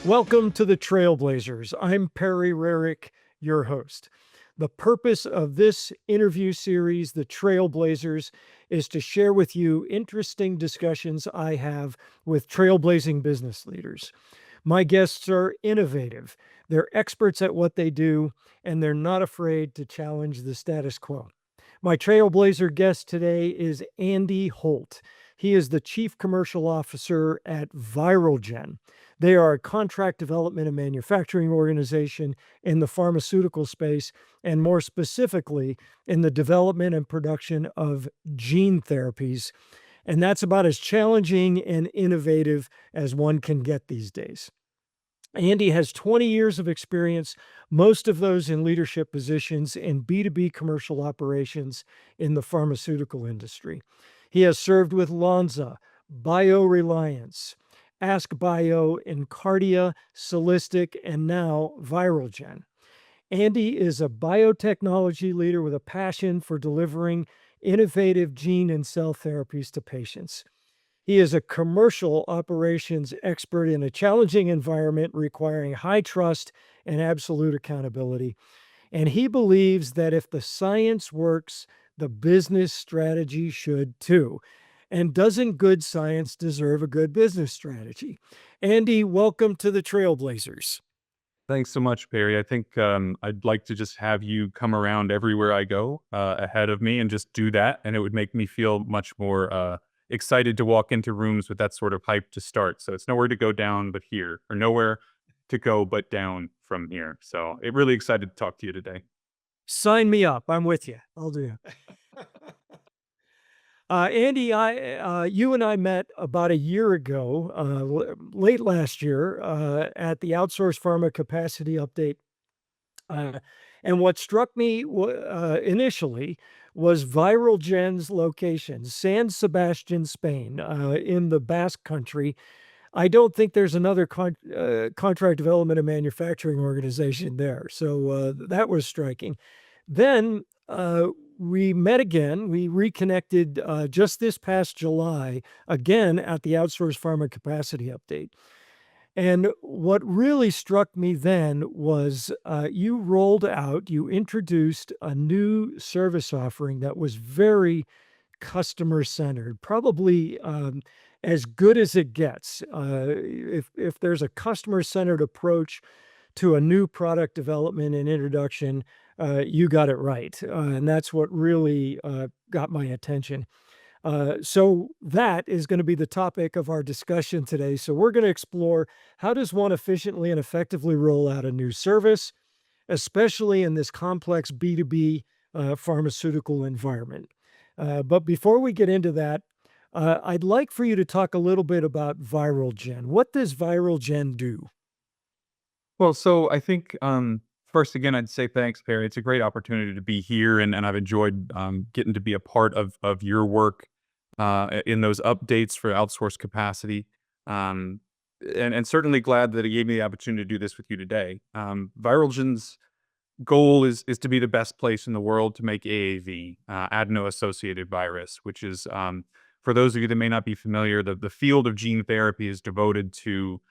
Welcome to the Trailblazers. I'm Perry Rarick, your host. The purpose of this interview series, The Trailblazers, is to share with you interesting discussions I have with trailblazing business leaders. My guests are innovative, they're experts at what they do, and they're not afraid to challenge the status quo. My Trailblazer guest today is Andy Holt. He is the Chief Commercial Officer at Viralgen. They are a contract development and manufacturing organization in the pharmaceutical space, and more specifically, in the development and production of gene therapies. And that's about as challenging and innovative as one can get these days. Andy has 20 years of experience, most of those in leadership positions in B2B commercial operations in the pharmaceutical industry. He has served with Lonza, BioReliance, AskBio, Incardia, Solistic, and now Viralgen. Andy is a biotechnology leader with a passion for delivering innovative gene and cell therapies to patients. He is a commercial operations expert in a challenging environment requiring high trust and absolute accountability. And he believes that if the science works, the business strategy should too. And doesn't good science deserve a good business strategy? Andy, welcome to the Trailblazers. Thanks so much, Perry. I think I'd like to just have you come around everywhere I go ahead of me and just do that. And it would make me feel much more excited to walk into rooms with that sort of hype to start. So it's nowhere to go down but here, or nowhere to go but down from here. So it really excited to talk to you today. Sign me up. I'm with you. I'll do it. Andy, you and I met about a year ago, late last year, at the Outsourced Pharma Capacity Update. Uh, and what struck me initially was Viralgen's location, San Sebastian, Spain, in the Basque Country. I don't think there's another contract development and manufacturing organization there. So that was striking. Then we met again. We reconnected just this past July, again at the Outsourced Pharma Capacity Update. And what really struck me then was you introduced a new service offering that was very customer centered, probably as good as it gets. If there's a customer centered approach to a new product development and introduction, you got it right. And that's what really got my attention. So that is going to be the topic of our discussion today. So we're going to explore how does one efficiently and effectively roll out a new service, especially in this complex B2B pharmaceutical environment. But before we get into that, I'd like for you to talk a little bit about Viralgen. What does Viralgen do? Well, so I think first, again, I'd say thanks, Perry. It's a great opportunity to be here, and I've enjoyed getting to be a part of your work in those updates for outsourced capacity. Um, and certainly glad that it gave me the opportunity to do this with you today. Viralgen's goal is to be the best place in the world to make AAV, adeno-associated virus, which is, for those of you that may not be familiar, the field of gene therapy is devoted to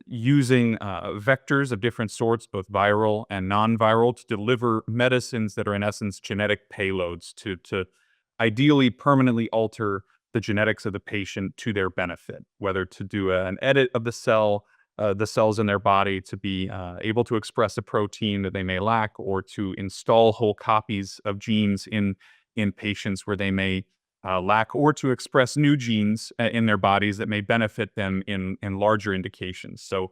using vectors of different sorts, both viral and non-viral, to deliver medicines that are in essence genetic payloads to ideally permanently alter the genetics of the patient to their benefit, whether to do an edit of the cells in their body to be able to express a protein that they may lack, or to install whole copies of genes in patients where they may lack, or to express new genes in their bodies that may benefit them in larger indications. So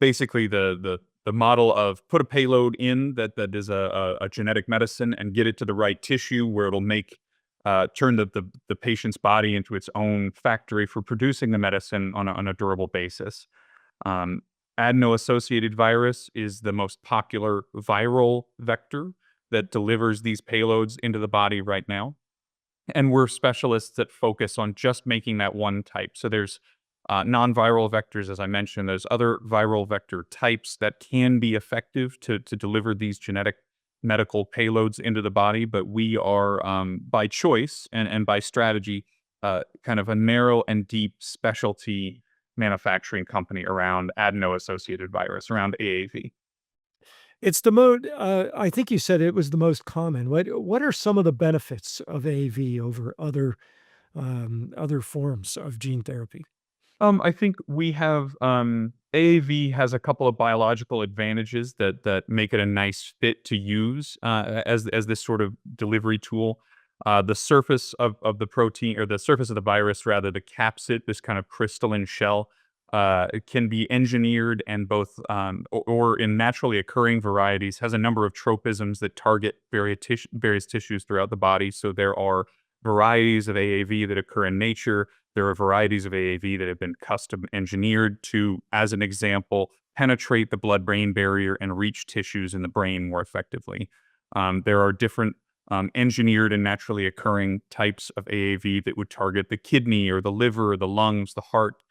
basically, the model of put a payload in that is a genetic medicine and get it to the right tissue where it'll make turn the patient's body into its own factory for producing the medicine on a durable basis. Adeno-associated virus is the most popular viral vector that delivers these payloads into the body right now. And we're specialists that focus on just making that one type. So there's non-viral vectors, as I mentioned. There's other viral vector types that can be effective to deliver these genetic medical payloads into the body. But we are, by choice and by strategy, kind of a narrow and deep specialty manufacturing company around adeno-associated virus, around AAV. It's the most, I think you said it was the most common. What are some of the benefits of AAV over other forms of gene therapy? I think we have AAV has a couple of biological advantages that make it a nice fit to use as this sort of delivery tool. The surface of the protein, or the surface of the virus rather, the capsid, this kind of crystalline shell, it can be engineered, and both or in naturally occurring varieties has a number of tropisms that target various tissues throughout the body. So there are varieties of AAV that occur in nature. There are varieties of AAV that have been custom engineered to, as an example, penetrate the blood-brain barrier and reach tissues in the brain more effectively. There are different engineered and naturally occurring types of AAV that would target the kidney or the liver or the lungs, the heart,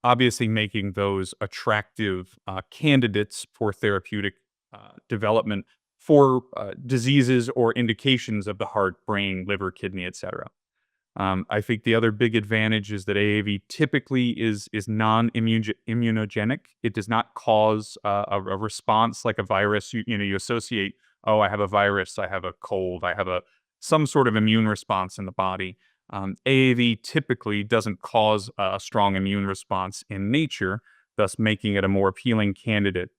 obviously making those attractive candidates for therapeutic development for diseases or indications of the heart, brain, liver, kidney, etc. I think the other big advantage is that AAV typically is non-immunogenic. It does not cause a response like a virus. You associate, oh, I have a virus, I have a cold, I have some sort of immune response in the body. AAV typically doesn't cause a strong immune response in nature, thus making it a more appealing candidate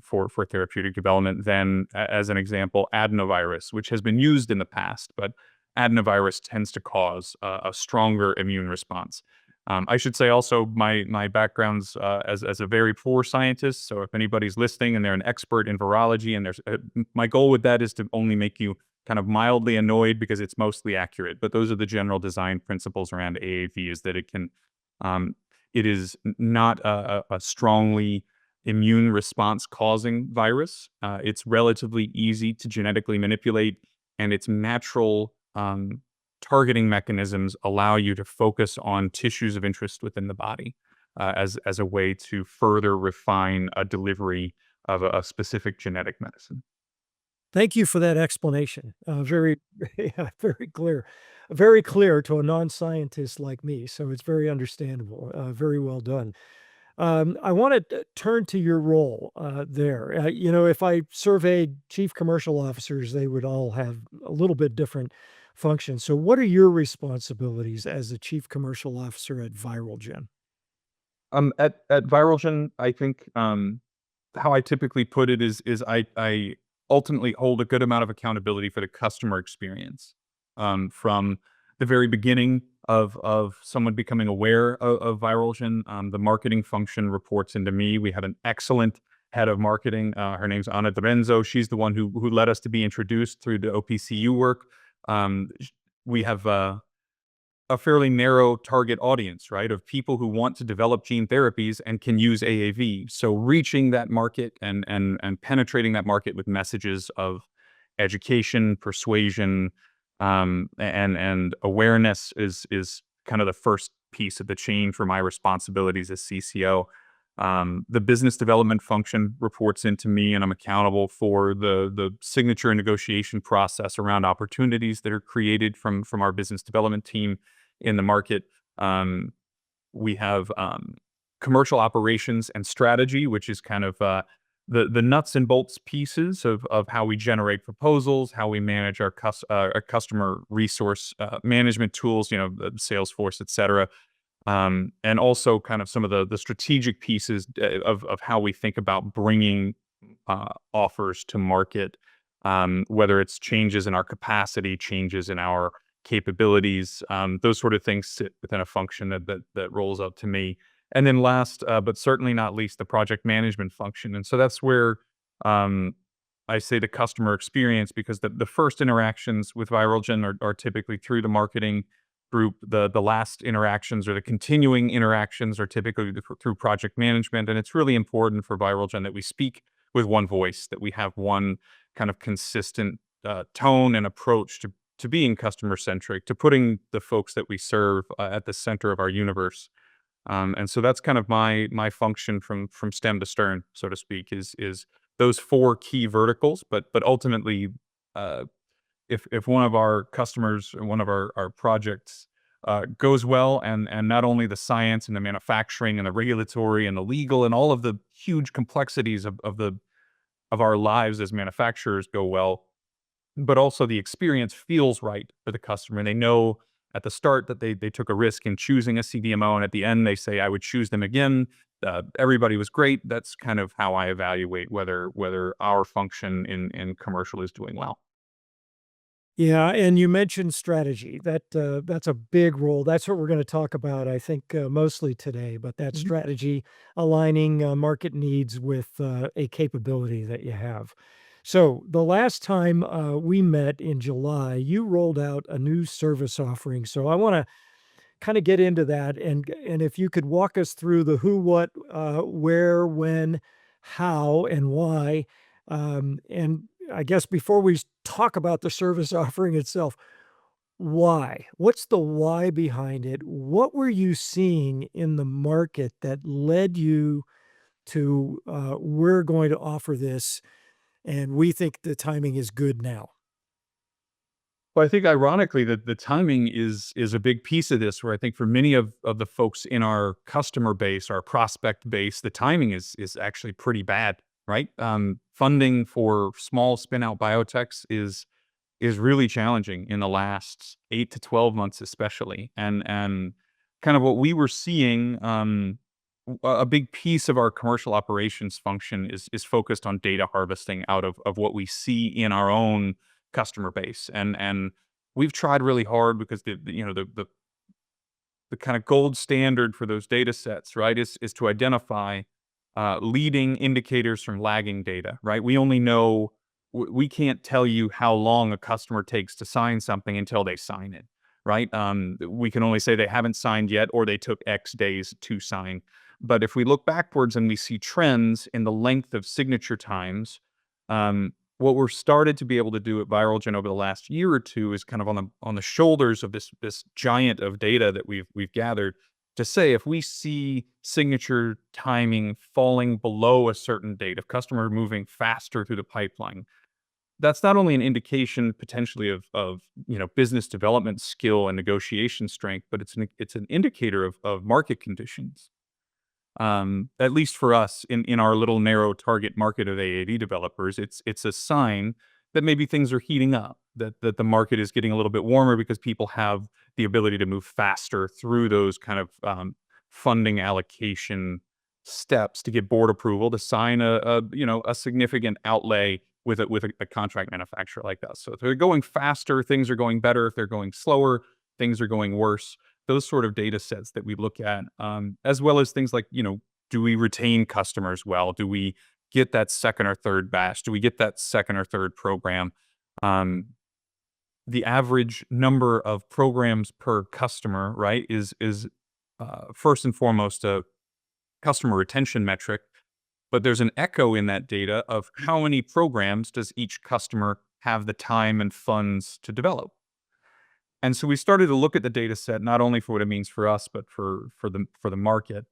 for therapeutic development than, as an example, adenovirus, which has been used in the past, but adenovirus tends to cause a stronger immune response. I should say also my background's as a very poor scientist. So if anybody's listening and they're an expert in virology, and there's my goal with that is to only make you kind of mildly annoyed because it's mostly accurate. But those are the general design principles around AAV: is that it is not a strongly immune response causing virus. It's relatively easy to genetically manipulate, and its natural targeting mechanisms allow you to focus on tissues of interest within the body as a way to further refine a delivery of a specific genetic medicine. Thank you for that explanation. Very, yeah, very clear to a non-scientist like me. So it's very understandable. Very well done. I want to turn to your role there. If I surveyed chief commercial officers, they would all have a little bit different functions. So, what are your responsibilities as a chief commercial officer at Viralgen? At Viralgen, I think how I typically put it is I ultimately hold a good amount of accountability for the customer experience, from the very beginning of someone becoming aware of Viralgen. The marketing function reports into me. We have an excellent head of marketing. Her name's Anna Dorenzo. She's the one who led us to be introduced through the OPCU work. We have a fairly narrow target audience, right, of people who want to develop gene therapies and can use AAV. So reaching that market and penetrating that market with messages of education, persuasion, and awareness is kind of the first piece of the chain for my responsibilities as CCO. The business development function reports into me, and I'm accountable for the signature and negotiation process around opportunities that are created from our business development team in the market. We have commercial operations and strategy, which is kind of the nuts and bolts pieces of how we generate proposals, how we manage our customer resource management tools, the Salesforce, et cetera. And also kind of some of the strategic pieces of how we think about bringing offers to market, whether it's changes in our capacity, changes in our capabilities, those sort of things sit within a function that rolls up to me. And then last, but certainly not least, the project management function. And so that's where I say the customer experience, because the first interactions with Viralgen are typically through the marketing group. The last interactions, or the continuing interactions, are typically through project management. And it's really important for Viralgen that we speak with one voice, that we have one kind of consistent tone and approach to being customer centric, to putting the folks that we serve at the center of our universe. And so that's kind of my function from stem to stern, so to speak, is those four key verticals. But ultimately, if one of our customers or one of our projects goes well, and not only the science and the manufacturing and the regulatory and the legal and all of the huge complexities of our lives as manufacturers go well, but also the experience feels right for the customer. And they know at the start that they took a risk in choosing a CDMO, and at the end they say, I would choose them again. Everybody was great. That's kind of how I evaluate whether our function in commercial is doing well. Yeah, and you mentioned strategy. That's a big role. That's what we're going to talk about, I think, mostly today. But that Mhm. strategy, aligning market needs with a capability that you have. So the last time we met in July, you rolled out a new service offering. So I want to kind of get into that, and if you could walk us through the who, what, where, when, how, and why. And I guess before we talk about the service offering itself, why? What's the why behind it? What were you seeing in the market that led you to, we're going to offer this, and we think the timing is good now? Well, I think ironically that the timing is a big piece of this, where I think for many of the folks in our customer base, our prospect base, the timing is actually pretty bad, right? Funding for small spin out biotechs is really challenging in the last 8 to 12 months especially, and kind of what we were seeing, a big piece of our commercial operations function is focused on data harvesting out of what we see in our own customer base, and we've tried really hard because the kind of gold standard for those data sets, right, is to identify leading indicators from lagging data, right? We only know, we can't tell you how long a customer takes to sign something until they sign it, right? We can only say they haven't signed yet or they took X days to sign. But if we look backwards and we see trends in the length of signature times, what we're started to be able to do at Viralgen over the last year or two is kind of on the shoulders of this giant of data that we've gathered, to say if we see signature timing falling below a certain date, if customer moving faster through the pipeline, that's not only an indication potentially of business development skill and negotiation strength, but it's an indicator of market conditions. At least for us in our little narrow target market of AAV developers, it's a sign that maybe things are heating up, that the market is getting a little bit warmer because people have the ability to move faster through those kind of funding allocation steps to get board approval to sign a significant outlay with a contract manufacturer like us. So if they're going faster, things are going better. If they're going slower, things are going worse. Those sort of data sets that we look at, as well as things like, do we retain customers well? Do we get that second or third batch? Do we get that second or third program? Um, the average number of programs per customer, right, is first and foremost a customer retention metric, but there's an echo in that data of how many programs does each customer have the time and funds to develop. And so we started to look at the data set not only for what it means for us, but for the market,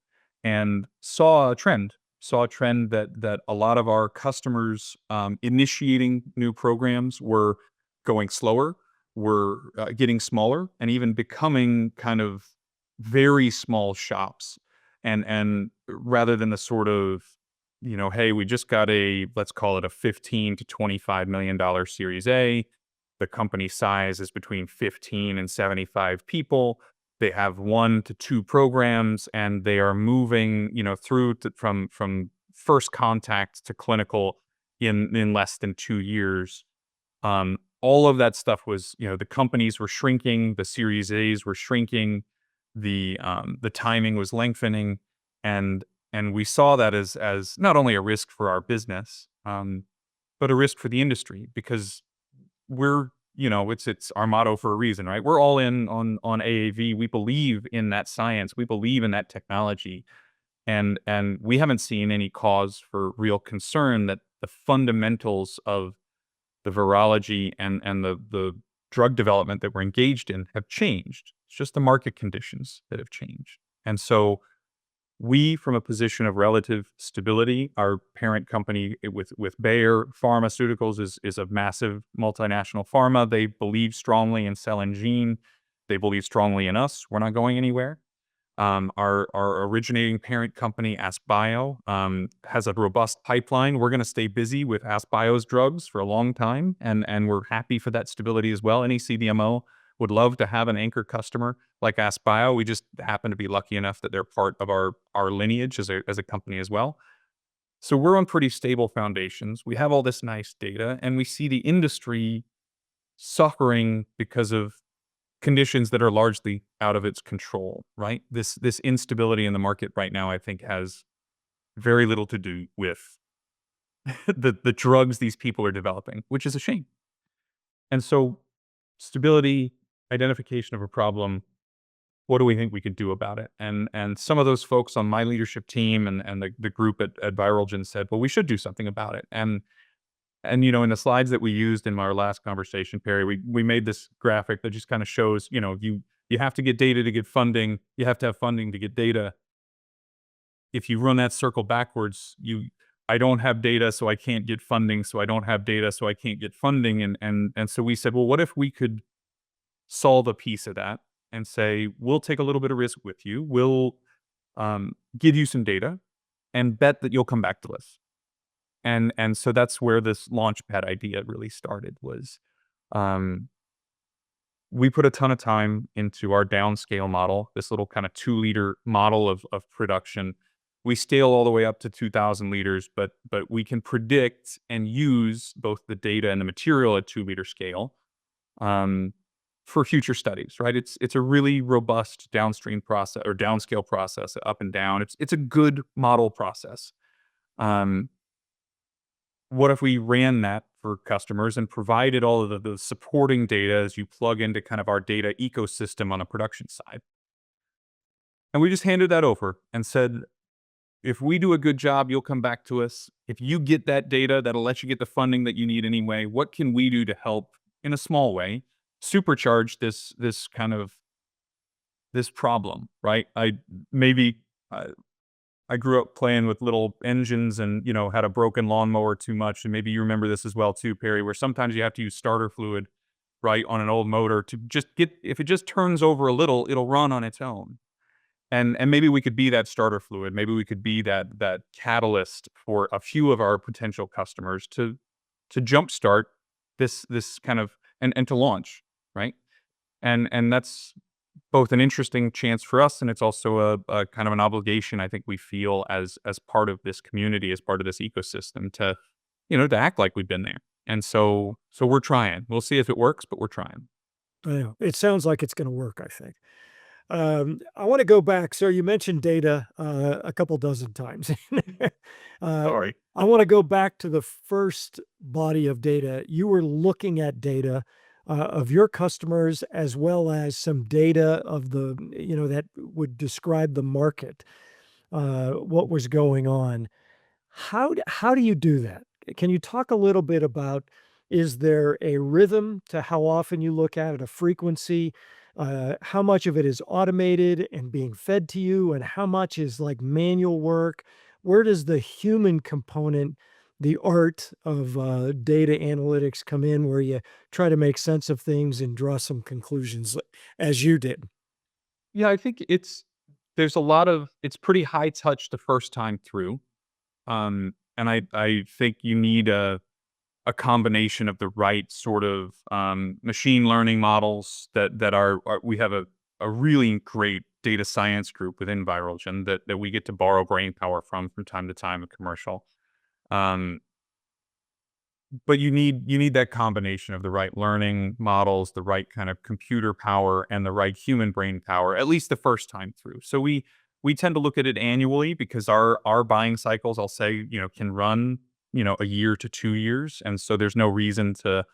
and saw a trend that a lot of our customers initiating new programs were going slower, were getting smaller, and even becoming kind of very small shops. And rather than the sort of, hey, we just got let's call it a 15 to $25 million Series A. The company size is between 15 and 75 people. They have 1 to 2 programs, and they are moving, from first contact to clinical in less than 2 years. All of that stuff was, the companies were shrinking, the Series A's were shrinking, the timing was lengthening, and we saw that as not only a risk for our business, but a risk for the industry, because it's our motto for a reason, right? We're all in on AAV. We believe in that science. We believe in that technology. And we haven't seen any cause for real concern that the fundamentals of the virology and the drug development that we're engaged in have changed. It's just the market conditions that have changed. And so we, from a position of relative stability, our parent company with Bayer Pharmaceuticals is a massive multinational pharma. They believe strongly in cell and gene. They believe strongly in us. We're not going anywhere. Our originating parent company, AskBio, has a robust pipeline. We're going to stay busy with AskBio's drugs for a long time, and we're happy for that stability as well. Any CDMO would love to have an anchor customer like AskBio. We just happen to be lucky enough that they're part of our lineage as a company as well. So we're on pretty stable foundations. We have all this nice data, and we see the industry suffering because of conditions that are largely out of its control, right? This instability in the market right now, I think, has very little to do with the drugs these people are developing, which is a shame. And so stability, identification of a problem, what do we think we could do about it? And some of those folks on my leadership team and the group at Viralgen said, well, we should do something about it. And in the slides that we used in our last conversation, Perry, we made this graphic that just kind of shows, you have to get data to get funding. You have to have funding to get data. If you run that circle backwards, I don't have data, so I can't get funding. So I don't have data, so I can't get funding. And so we said, well, what if we could solve a piece of that and say, we'll take a little bit of risk with you. We'll give you some data and bet that you'll come back to us. And so that's where this launchpad idea really started. Was we put a ton of time into our downscale model, this little kind of 2-liter model of production. We scale all the way up to 2,000 liters, but we can predict and use both the data and the material at 2-liter scale for future studies, right? It's a really robust downstream process or downscale process, up and down. It's a good model process. What if we ran that for customers and provided all of the supporting data as you plug into kind of our data ecosystem on the production side? And we just handed that over and said, if we do a good job, you'll come back to us. If you get that data, that'll let you get the funding that you need anyway. What can we do to help in a small way supercharge this kind of this problem, right? I grew up playing with little engines and, had a broken lawnmower too much. And maybe you remember this as well too, Perry, where sometimes you have to use starter fluid, right, on an old motor to just if it just turns over a little, it'll run on its own. And maybe we could be that starter fluid. Maybe we could be that catalyst for a few of our potential customers to jumpstart this kind of and to launch, right? And that's both an interesting chance for us, and it's also a kind of an obligation I think we feel as part of this community, as part of this ecosystem to act like we've been there. And so we're trying. We'll see if it works, but we're trying. Yeah, it sounds like it's gonna work, I think. I wanna go back, so you mentioned data, a couple dozen times. Uh, Sorry. I wanna go back to the first body of data. You were looking at data, of your customers as well as some data of that would describe the market, what was going on. How do you do that? Can you talk a little bit about, is there a rhythm to how often you look at it, a frequency? How much of it is automated and being fed to you, and how much is like manual work? Where does the human component, the art of data analytics come in, where you try to make sense of things and draw some conclusions as you did? Yeah, I think it's pretty high touch the first time through. And I think you need a combination of the right sort of machine learning models that we have a really great data science group within Viralgen that we get to borrow brain power from time to time in commercial. Um, but you need that combination of the right learning models, the right kind of computer power, and the right human brain power, at least the first time through. So we tend to look at it annually because our buying cycles, I'll say, can run, a year to 2 years. And so there's no reason to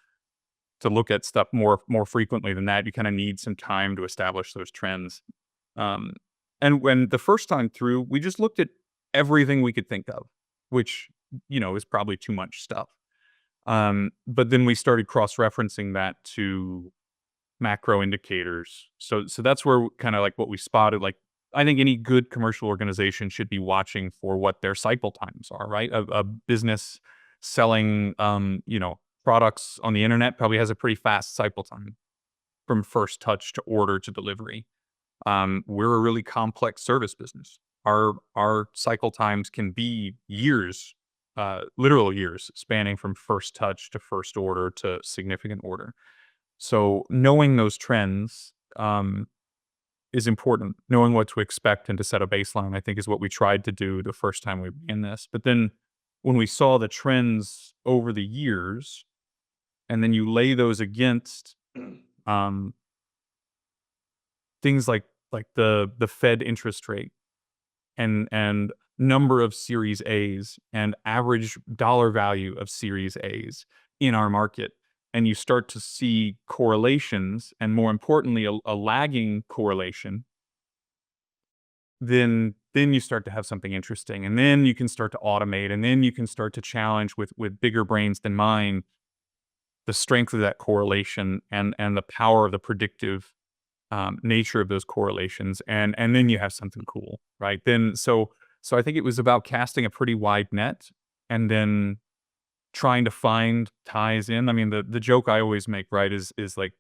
look at stuff more frequently than that. You kind of need some time to establish those trends. Um, and when the first time through, we just looked at everything we could think of, which, is probably too much stuff. But then we started cross-referencing that to macro indicators. So that's where kind of like what we spotted, like, I think any good commercial organization should be watching for what their cycle times are, right? A business selling, products on the internet probably has a pretty fast cycle time. from first touch to order to delivery. We're a really complex service business. Our cycle times can be years, literal years, spanning from first touch to first order to significant order. So knowing those trends is important. Knowing what to expect and to set a baseline, I think, is what we tried to do the first time we began this. But then when we saw the trends over the years, and then you lay those against um, things like the Fed interest rate and number of Series A's and average dollar value of Series A's in our market, and you start to see correlations, and more importantly, a lagging correlation, then you start to have something interesting, and then you can start to automate, and then you can start to challenge with bigger brains than mine the strength of that correlation and the power of the predictive nature of those correlations, and then you have something cool, right? Then so I think it was about casting a pretty wide net and then trying to find ties in. I mean, the joke I always make, right, is like,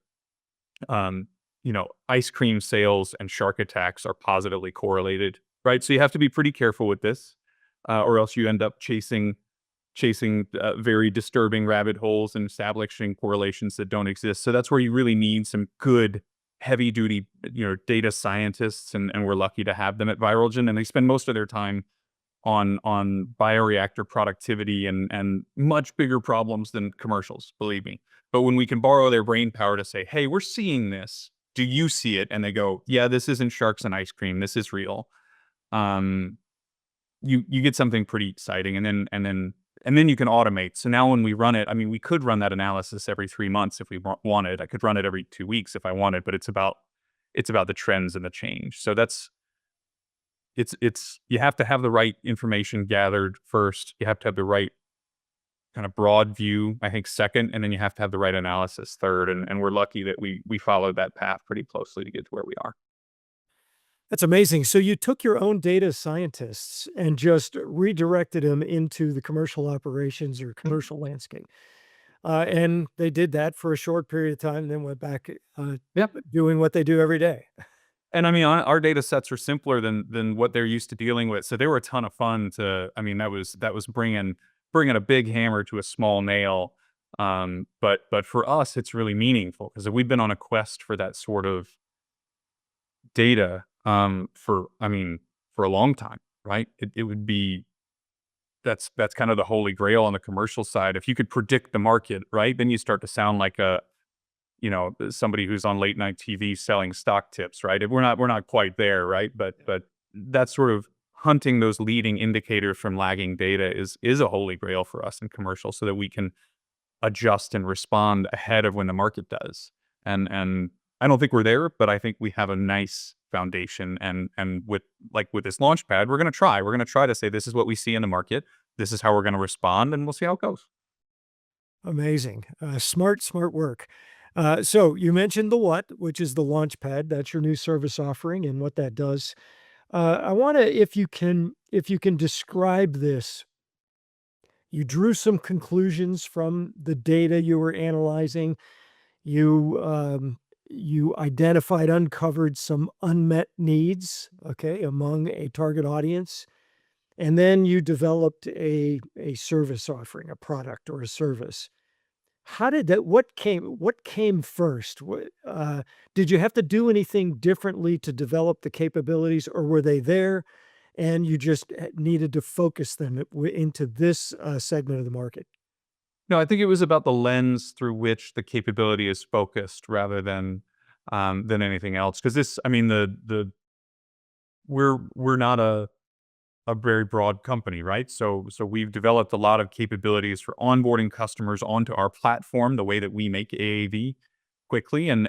ice cream sales and shark attacks are positively correlated, right? So you have to be pretty careful with this, or else you end up chasing very disturbing rabbit holes and establishing correlations that don't exist. So that's where you really need some good heavy duty, data scientists, and we're lucky to have them at Viralgen, and they spend most of their time on bioreactor productivity and much bigger problems than commercials, believe me. But when we can borrow their brain power to say, hey, we're seeing this. Do you see it? And they go, yeah, this isn't sharks and ice cream. This is real. You get something pretty exciting, and then you can automate. So now when we run it, I mean, we could run that analysis every 3 months if we wanted. I could run it every 2 weeks if I wanted, but it's about the trends and the change. So it's you have to have the right information gathered first. You have to have the right kind of broad view, I think, second, and then you have to have the right analysis third. And we're lucky that we followed that path pretty closely to get to where we are. That's amazing. So you took your own data scientists and just redirected them into the commercial operations or commercial landscape. And they did that for a short period of time, then went back Yeah. doing what they do every day. And I mean, our data sets are simpler than what they're used to dealing with. So they were a ton of fun to. I mean, that was bringing a big hammer to a small nail. But for us, it's really meaningful because we've been on a quest for that sort of data for a long time, right? It would be that's kind of the holy grail on the commercial side. If you could predict the market, right, then you start to sound like somebody who's on late night TV selling stock tips, right? We're not quite there, right? But that sort of hunting those leading indicators from lagging data is a holy grail for us in commercial, so that we can adjust and respond ahead of when the market does. And I don't think we're there, but I think we have a nice foundation. And with this launch pad, we're going to try to say, this is what we see in the market. This is how we're going to respond, and we'll see how it goes. Amazing. Smart work. So you mentioned the what, which is the Launchpad. That's your new service offering and what that does. I want to, if you can describe this. You drew some conclusions from the data you were analyzing. You identified, uncovered some unmet needs, okay, among a target audience, and then you developed a service offering, a product or a service. How did that what came first? Did you have to do anything differently to develop the capabilities, or were they there and you just needed to focus them into this segment of the market? No, I think it was about the lens through which the capability is focused rather than anything else. Because this, I mean, we're not a very broad company, right? So we've developed a lot of capabilities for onboarding customers onto our platform, the way that we make AAV quickly, and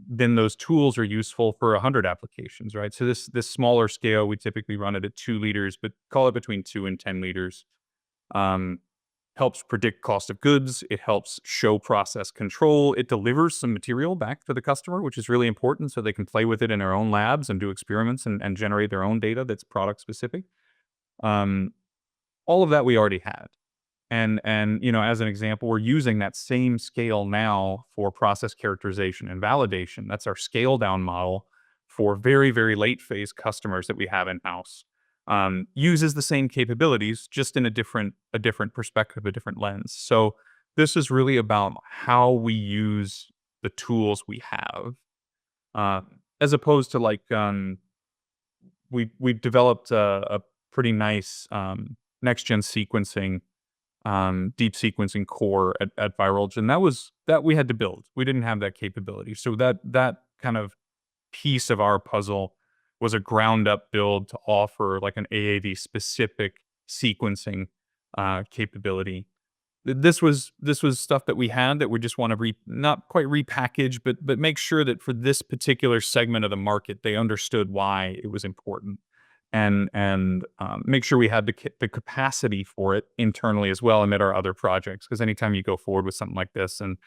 then those tools are useful for 100 applications, right? So this smaller scale, we typically run it at 2 liters, but call it between 2 and 10 liters. Um, Helps predict cost of goods. It helps show process control. It delivers some material back to the customer, which is really important, so they can play with it in their own labs and do experiments and generate their own data that's product specific. All of that we already had. And as an example, we're using that same scale now for process characterization and validation. That's our scale down model for very, very late phase customers that we have in house. Uses the same capabilities, just in a different perspective, a different lens. So this is really about how we use the tools we have, uh, as opposed to like we've developed a pretty nice next gen sequencing, deep sequencing core at Viralgen. That we had to build. We didn't have that capability. So that kind of piece of our puzzle was a ground up build to offer like an AAV specific sequencing capability. This was stuff that we had that we just want to not quite repackage, but make sure that for this particular segment of the market, they understood why it was important, and make sure we had the capacity for it internally as well amid our other projects. Because anytime you go forward with something like this, and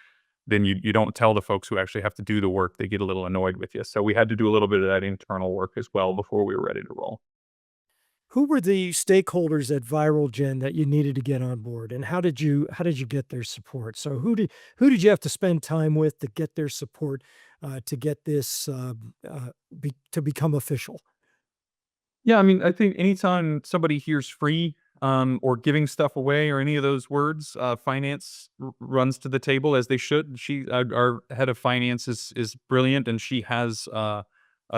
then you don't tell the folks who actually have to do the work, they get a little annoyed with you. So we had to do a little bit of that internal work as well before we were ready to roll. Who were the stakeholders at Viralgen that you needed to get on board, and how did you get their support? So who did you have to spend time with to get their support to get this to become official? Yeah, I mean, I think anytime somebody hears free, or giving stuff away or any of those words, finance runs to the table as they should. Our head of finance is brilliant, and she has a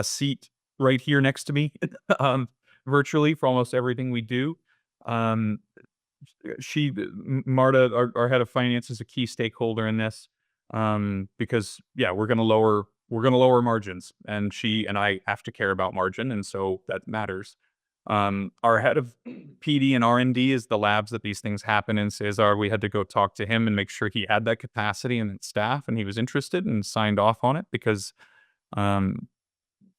seat right here next to me, um, virtually for almost everything we do. Um, Marta, our head of finance, is a key stakeholder in this, because yeah, we're gonna lower margins, and she and I have to care about margin, and so that matters. Our head of PD and R&D is the labs that these things happen in Cesar. We had to go talk to him and make sure he had that capacity and staff, and he was interested and signed off on it because, um,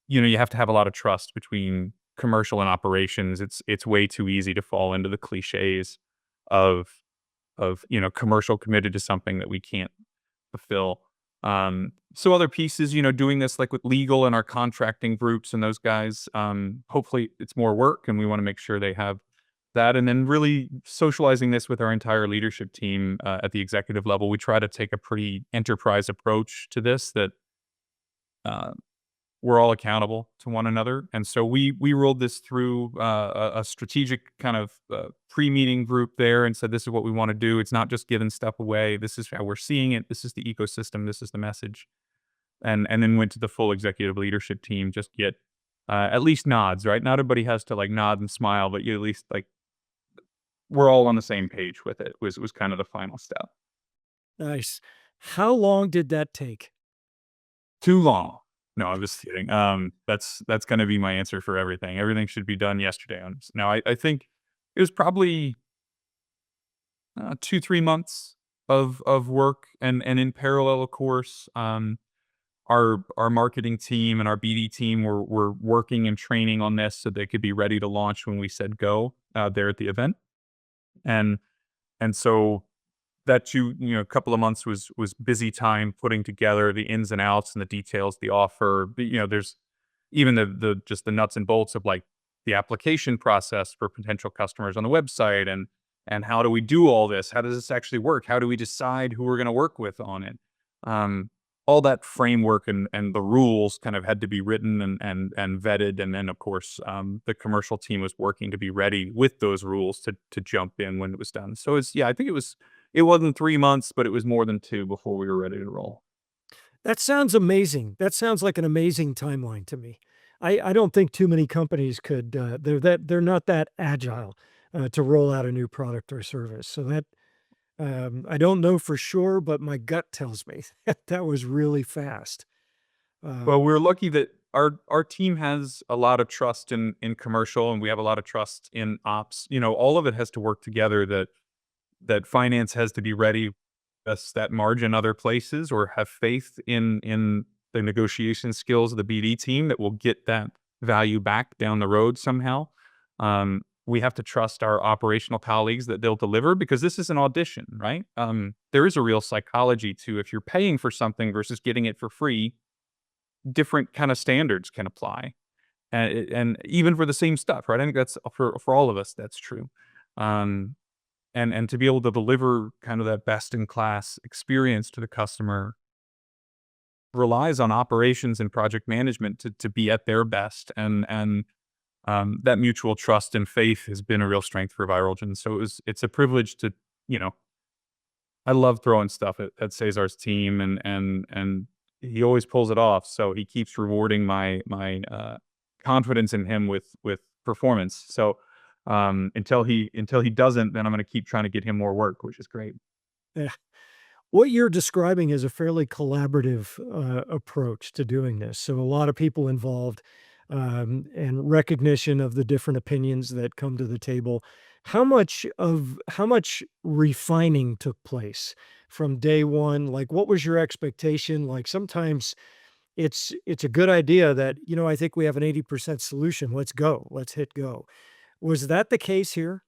you have to have a lot of trust between commercial and operations. It's way too easy to fall into the cliches of commercial committed to something that we can't fulfill. So other pieces, doing this like with legal and our contracting groups and those guys, hopefully it's more work and we want to make sure they have that. And then really socializing this with our entire leadership team at the executive level. We try to take a pretty enterprise approach to this, that uh, we're all accountable to one another. And so we rolled this through a strategic kind of pre-meeting group there and said, this is what we want to do. It's not just giving stuff away. This is how we're seeing it. This is the ecosystem. This is the message. And then went to the full executive leadership team, just get at least nods, right? Not everybody has to like nod and smile, but you at least like we're all on the same page with it. Was kind of the final step. Nice. How long did that take? Too long. No, I'm just kidding. That's gonna be my answer for everything. Everything should be done yesterday. Now, I think it was probably 2, 3 months of work, and in parallel, of course, our marketing team and our BD team were working and training on this so they could be ready to launch when we said go there at the event. And and so that a couple of months was busy time putting together the ins and outs and the details, the offer. There's even the just the nuts and bolts of like the application process for potential customers on the website, and how do we do all this? How does this actually work? How do we decide who we're going to work with on it? Um, all that framework and the rules kind of had to be written and vetted, and then of course the commercial team was working to be ready with those rules to jump in when it was done. So I think it wasn't 3 months, but it was more than two before we were ready to roll. That sounds amazing. That sounds like an amazing timeline to me. I don't think too many companies could, they're not that agile to roll out a new product or service. So that, I don't know for sure, but my gut tells me that was really fast. Well, Um, we're lucky that our team has a lot of trust in commercial, and we have a lot of trust in ops. All of it has to work together. That finance has to be ready, us that margin other places, or have faith in the negotiation skills of the BD team that will get that value back down the road somehow. We have to trust our operational colleagues that they'll deliver, because this is an audition, right? There is a real psychology to, if you're paying for something versus getting it for free, different kind of standards can apply, and even for the same stuff, right? I think that's for all of us. That's true. Um, and to be able to deliver kind of that best in class experience to the customer relies on operations and project management to be at their best, and that mutual trust and faith has been a real strength for Viralgen. So it's a privilege to, you know, I love throwing stuff at Cesar's team, and he always pulls it off. So he keeps rewarding my confidence in him with performance. So until he doesn't, then I'm going to keep trying to get him more work, which is great. Yeah. What you're describing is a fairly collaborative approach to doing this. So a lot of people involved, and recognition of the different opinions that come to the table. How much refining took place from day one? Like, what was your expectation? Like, sometimes it's a good idea that, I think we have an 80% solution. Let's go. Let's hit go. Was that the case here?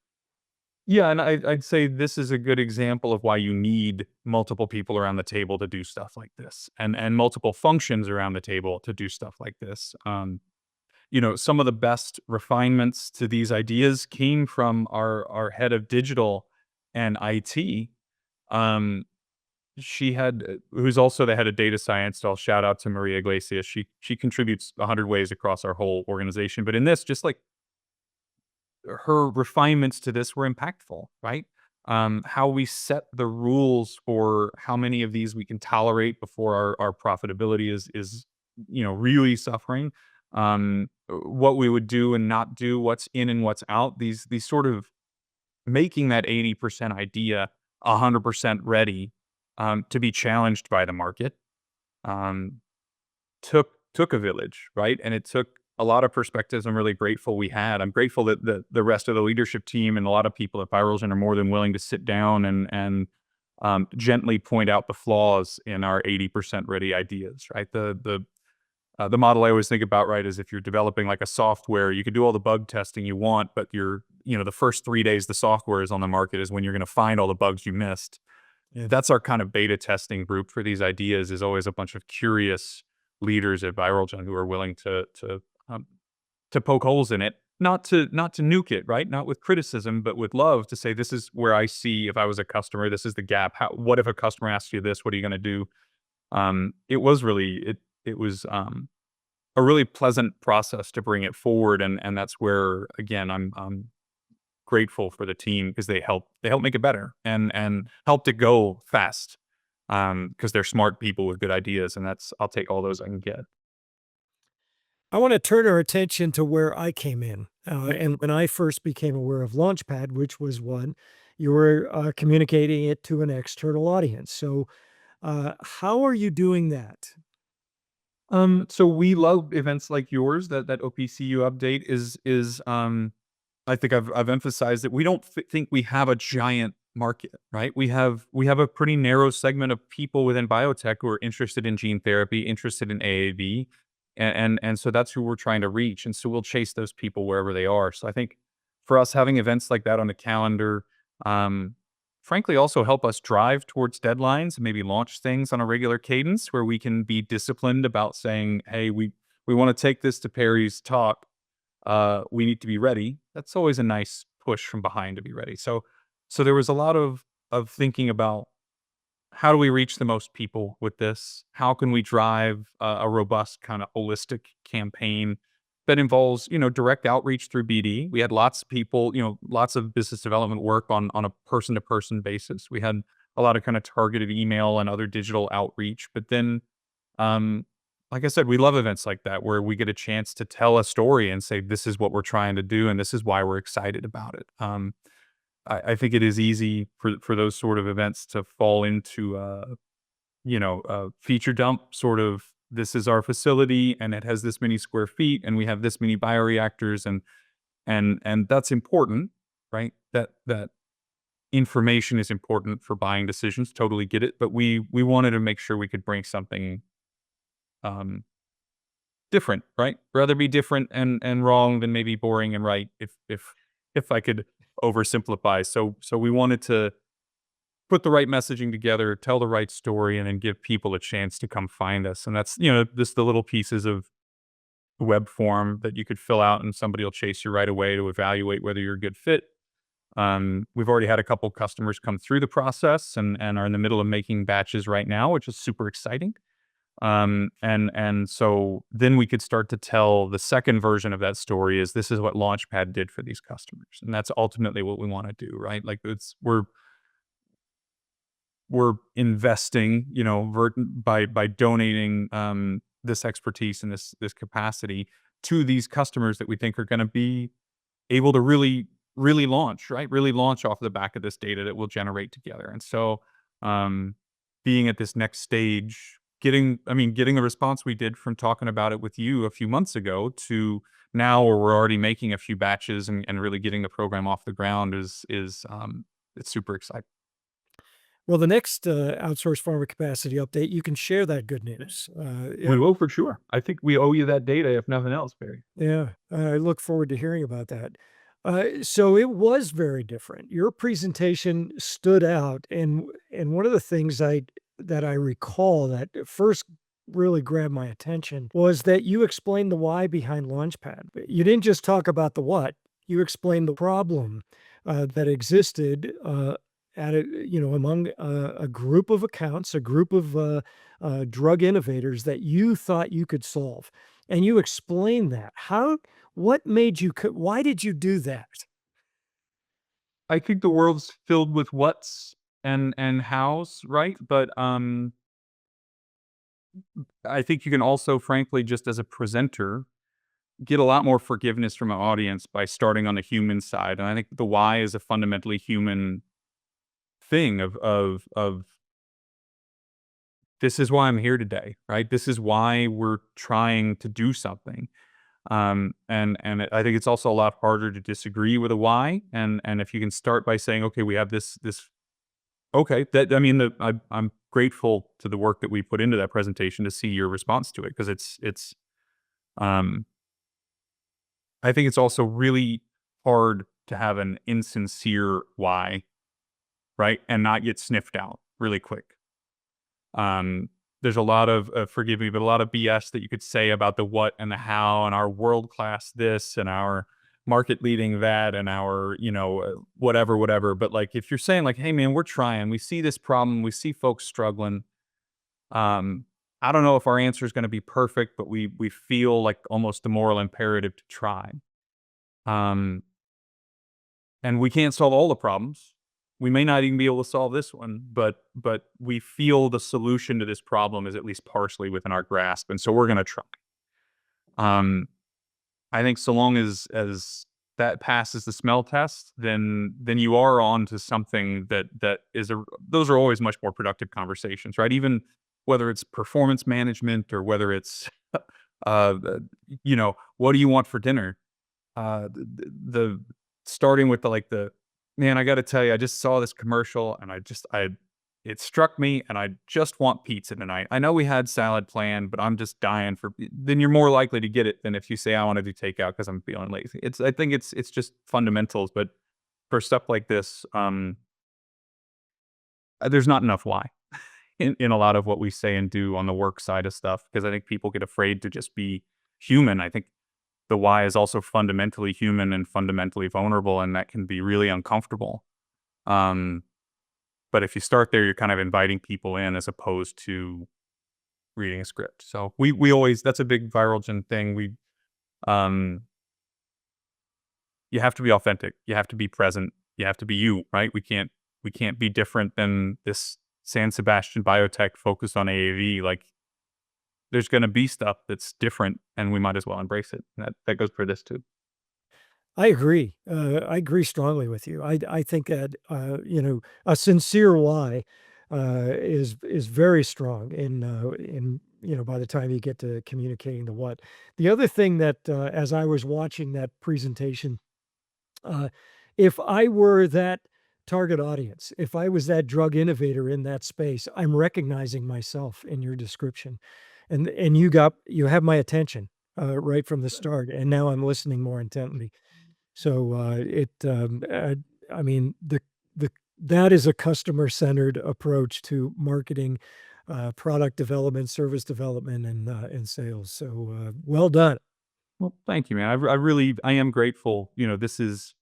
Yeah, and I'd say this is a good example of why you need multiple people around the table to do stuff like this, and multiple functions around the table to do stuff like this. Some of the best refinements to these ideas came from our head of digital and IT. Um, who's also the head of data science. So I'll shout out to Maria Iglesias. She contributes 100 ways across our whole organization. But in this, just like her refinements to this were impactful, right? How we set the rules for how many of these we can tolerate before our profitability is really suffering. What we would do and not do, what's in and what's out. These sort of making that 80% idea 100% ready to be challenged by the market um, took a village, right? And it took a lot of perspectives. I'm really grateful we had. I'm grateful that the rest of the leadership team and a lot of people at Viralgen are more than willing to sit down and gently point out the flaws in our 80% ready ideas, right? The model I always think about, right, is if you're developing like a software, you can do all the bug testing you want, but the first 3 days the software is on the market is when you're going to find all the bugs you missed. Yeah, that's our kind of beta testing group for these ideas, is always a bunch of curious leaders at Viralgen who are willing um, to poke holes in it, not to nuke it, right? Not with criticism, but with love, to say, this is where I see, if I was a customer, this is the gap. What if a customer asks you this? What are you going to do? It was a really pleasant process to bring it forward, and that's where, again, I'm grateful for the team, because they help make it better and helped it go fast, because they're smart people with good ideas, and I'll take all those I can get. I want to turn our attention to where I came in. And when I first became aware of Launchpad, which was one, you were communicating it to an external audience. So, how are you doing that? So we love events like yours. That OPCU update is I think I've emphasized that we don't think we have a giant market, right? We have a pretty narrow segment of people within biotech who are interested in gene therapy, interested in AAV, and so that's who we're trying to reach. And so we'll chase those people wherever they are. So I think for us, having events like that on the calendar, um, frankly, also help us drive towards deadlines and maybe launch things on a regular cadence where we can be disciplined about saying, hey, we want to take this to Perry's talk. We need to be ready. That's always a nice push from behind to be ready. So there was a lot of thinking about, how do we reach the most people with this? How can we drive a robust kind of holistic campaign that involves, direct outreach through BD? We had lots of people, lots of business development work on a person to person basis. We had a lot of kind of targeted email and other digital outreach. But then, um, like I said, we love events like that where we get a chance to tell a story and say, this is what we're trying to do, and this is why we're excited about it. I think it is easy for those sort of events to fall into a feature dump sort of, this is our facility and it has this many square feet and we have this many bioreactors, and that's important, right? That information is important for buying decisions. Totally get it. But we wanted to make sure we could bring something um different, right? Rather be different and wrong than maybe boring and right, if I could oversimplify. So we wanted to put the right messaging together, tell the right story, and then give people a chance to come find us. And that's, just the little pieces of web form that you could fill out and somebody will chase you right away to evaluate whether you're a good fit. We've already had a couple customers come through the process and are in the middle of making batches right now, which is super exciting. And so then we could start to tell the second version of that story is this is what Launchpad did for these customers, and that's ultimately what we want to do, right? Like it's we're investing, by donating this expertise and this capacity to these customers that we think are going to be able to really launch, right? Really launch off the back of this data that we'll generate together. And so, um, being at this next stage, getting the response we did from talking about it with you a few months ago to now where we're already making a few batches and really getting the program off the ground is it's super exciting. Well, the next outsourced pharma capacity update, you can share that good news. We will for sure. I think we owe you that data, if nothing else, Barry. Yeah, I look forward to hearing about that. So it was very different. Your presentation stood out, and one of the things I recall that first really grabbed my attention was that you explained the why behind Launchpad. You didn't just talk about the what. You explained the problem that existed at among a group of accounts, a group of drug innovators that you thought you could solve. And you explained that. What made you why did you do that? I think the world's filled with whats and hows, right? But I think you can also, frankly, just as a presenter, get a lot more forgiveness from an audience by starting on the human side. And I think the why is a fundamentally human thing of this is why I'm here today, right? This is why we're trying to do something. And I think it's also a lot harder to disagree with a why. And if you can start by saying, okay, we have this okay, that I mean, I'm grateful to the work that we put into that presentation to see your response to it because um I think it's also really hard to have an insincere why, right? And not get sniffed out really quick. Um, there's a lot of, forgive me, but a lot of BS that you could say about the what and the how and our world class this and our market leading that and our, whatever. But like, if you're saying like, hey man, we're trying, we see this problem, we see folks struggling. Um, I don't know if our answer is going to be perfect, but we feel like almost the moral imperative to try. Um, and we can't solve all the problems. We may not even be able to solve this one, but we feel the solution to this problem is at least partially within our grasp, and so we're gonna try. Um, I think so long as that passes the smell test, then you are on to something that is a those are always much more productive conversations, right? Even whether it's performance management or whether it's, what do you want for dinner? The starting with the man, I gotta tell you, I just saw this commercial and I it struck me and I just want pizza tonight. I know we had salad planned, but I'm just dying for then you're more likely to get it than if you say I want to do takeout because I'm feeling lazy. I think it's just fundamentals, but for stuff like this, there's not enough why in a lot of what we say and do on the work side of stuff because I think people get afraid to just be human. I think the why is also fundamentally human and fundamentally vulnerable, and that can be really uncomfortable. Um, but if you start there, you're kind of inviting people in as opposed to reading a script. So we always that's a big Viralgen thing. Um you have to be authentic. You have to be present. You have to be you, right? We can't be different than this San Sebastian biotech focused on AAV. Like there's going to be stuff that's different, and we might as well embrace it. And that goes for this too. I agree. I agree strongly with you. I think that a sincere why is very strong in by the time you get to communicating the what. The other thing that as I was watching that presentation, uh, if I were that target audience, if I was that drug innovator in that space, I'm recognizing myself in your description, and you have my attention right from the start, and now I'm listening more intently. So, I mean, the that is a customer-centered approach to marketing, product development, service development, and sales. So, well done. Well, thank you, man. I really I am grateful. This is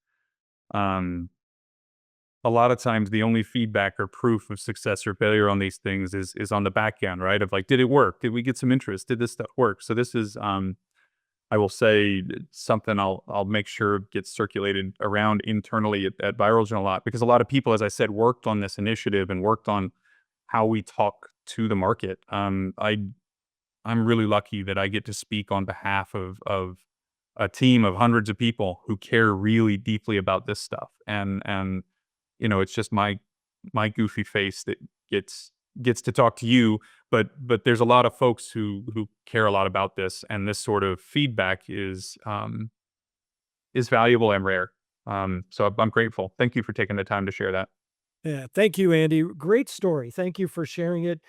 a lot of times the only feedback or proof of success or failure on these things is on the back end, right? Of like, did it work? Did we get some interest? Did this stuff work? So this is I will say something I'll make sure gets circulated around internally at Viralgen a lot, because a lot of people, as I said, worked on this initiative and worked on how we talk to the market. I'm really lucky that I get to speak on behalf of a team of hundreds of people who care really deeply about this stuff, and it's just my goofy face that gets to talk to you, but there's a lot of folks who care a lot about this, and this sort of feedback is valuable and rare. So I'm grateful. Thank you for taking the time to share that. Yeah, thank you, Andy. Great story. Thank you for sharing it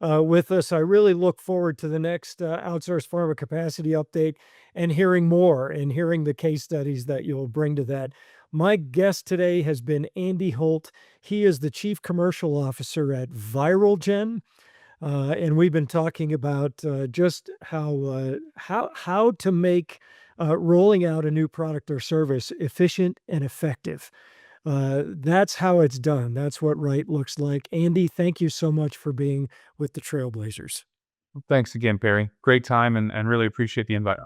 with us. I really look forward to the next outsourced pharma capacity update and hearing more and hearing the case studies that you'll bring to that. My guest today has been Andy Holt. He is the Chief Commercial Officer at Viralgen. And we've been talking about just how to make rolling out a new product or service efficient and effective. That's how it's done. That's what right looks like. Andy, thank you so much for being with the Trailblazers. Thanks again, Perry. Great time, and really appreciate the invite.